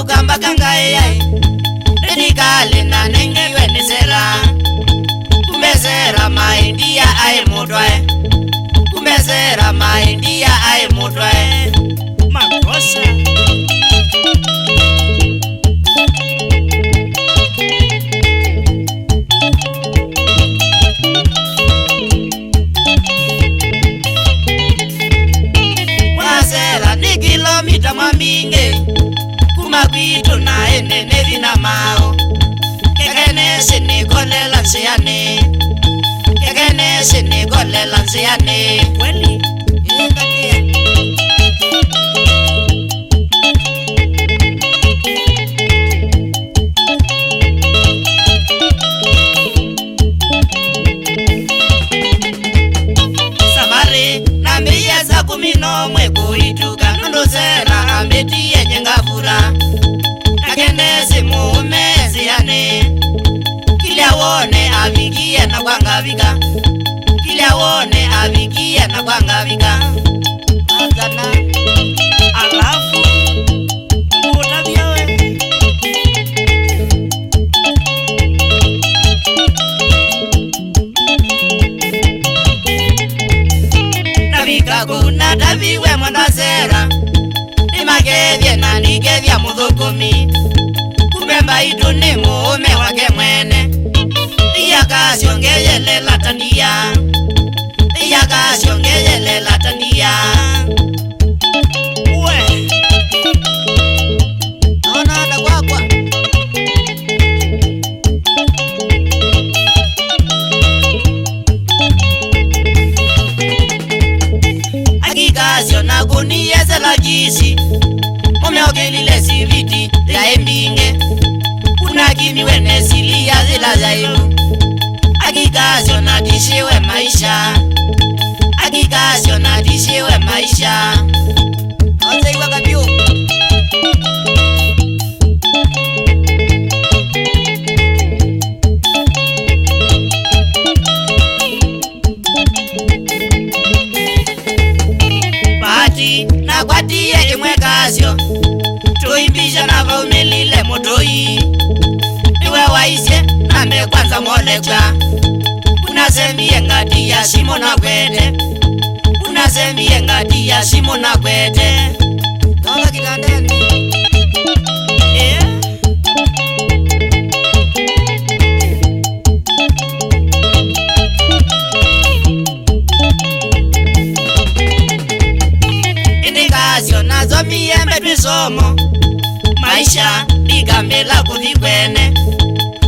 Ukamba kangai ai Dedikale na nengiwe ni sera Kumezera maindia ai mutwae Kumezera maindia ai mutwae Makosa Mwasera ni kilomita mwambinge Kumagwitu na ene nevina mao Kekene sinikolela nsiane Kekene sinikolela nsiane kweli Safari na miyeza kuminomwe kuituka Nunduzera ambetiye nyengavura Kekene simuume nsiane Kilya wone avikie na kwangavika Kilya wone avikie na kwangavika Azana alafu unavyawe Navika kuna taviwe mwandazera Nimakevye na nikevya muthukumi Kumemba itu ni muume wake mwene Iyakasyongeyelela tandia Iyakasyongeyelela tandia we Naona anda kwakwa Akikasyo na kuniyezela jisi Mumeogelile siviti ya embinge Kuna kimiwe nesilia zila zailu Akikasyo na tishiwe maisha Akikasyo na tishiwe maisha Oze iwa kabio Bahati na kwatie imwe kasyo Tuimbisha na vaumilile motoi Niwe waisye na mekwanza molekwa Unasembie ngati ya shimo na kwete Unasembie ngati ya shimo na kwete Tola kitandeni eh Indikasyo nazo miyembe twisomo Maisha digambela kuthikwene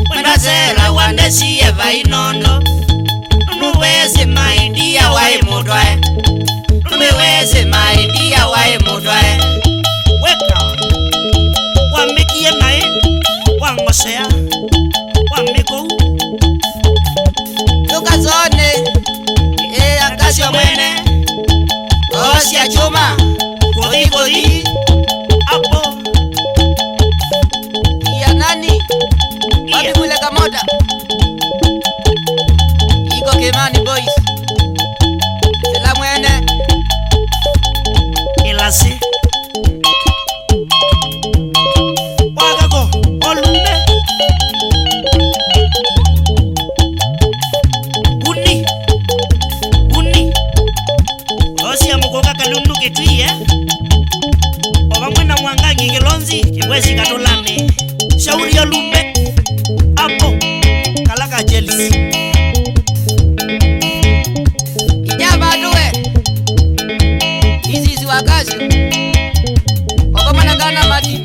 Mwendazera wandesiye vainondo Nunuwezi maindia wai mutwae Nunuwezi maindia wai mutwae weka wamekie nae wangosea wameko Tukazone Akasyo mwene Osya chuma Koi hapo Ya nani Wapi mwile kamoda Iko Kimani boys Sila mwene ilasi wagako olumbe uni osia mukoka kalundu ketwiye ovamwe na mwangangi kilonzi kiwezi katulane shauri ya lumbe hapo kalaka jelis Ijaba tuwe Izizi wakasyo Wakamana gana mati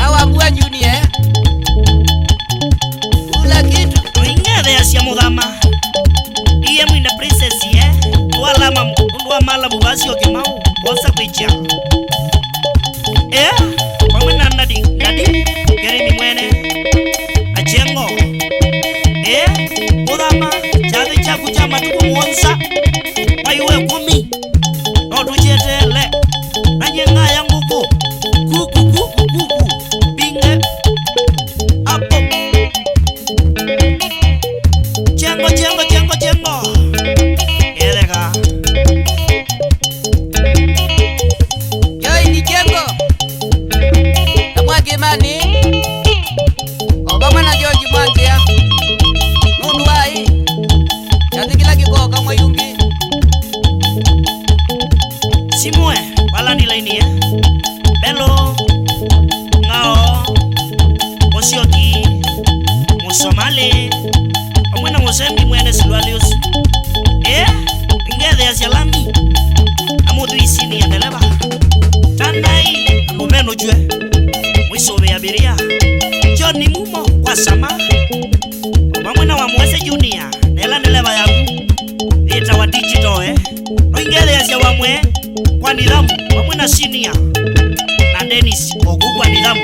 Awa mbua njuni Ula kitu oing'ethe acia muthama iye mwine princess twalama mundu wa mala muvacio kimau wosa kwicha pamwe na ndadi kerimi mwene achengo muthama chathi chaku cha matuku muonza maiwe 10 no tuchetele na nyenga ya nguku kuku binge hapo chengo elega nujwe mwiso be abiria Johnny Mumo kwa sama Omamwena wa Mwese Junior nela neleva yaku Vita wa digital Oingele ya wamwe kwa nidhamu Omamwena senior na Dennis Ogugwa nidhamu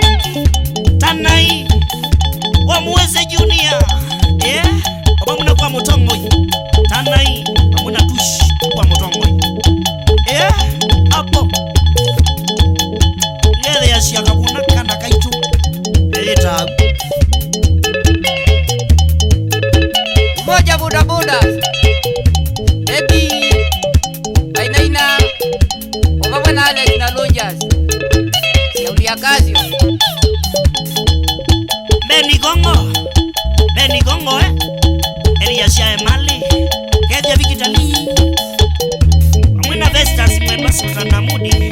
Tanai wa Mwese Junior Omamwena kwa Mutongoi Tanai Omamwena tush kwa Mutongoi Apo Ngele ya siakakuna kana kaitu Elita Moja boda boda Eti Ainaina Omamwena Alex na Lonjas Yaulia Kazio Beni Gongo Eliasia Emali Kedia Vikitali Omamwena Vestas Mwemba Sultan Namudi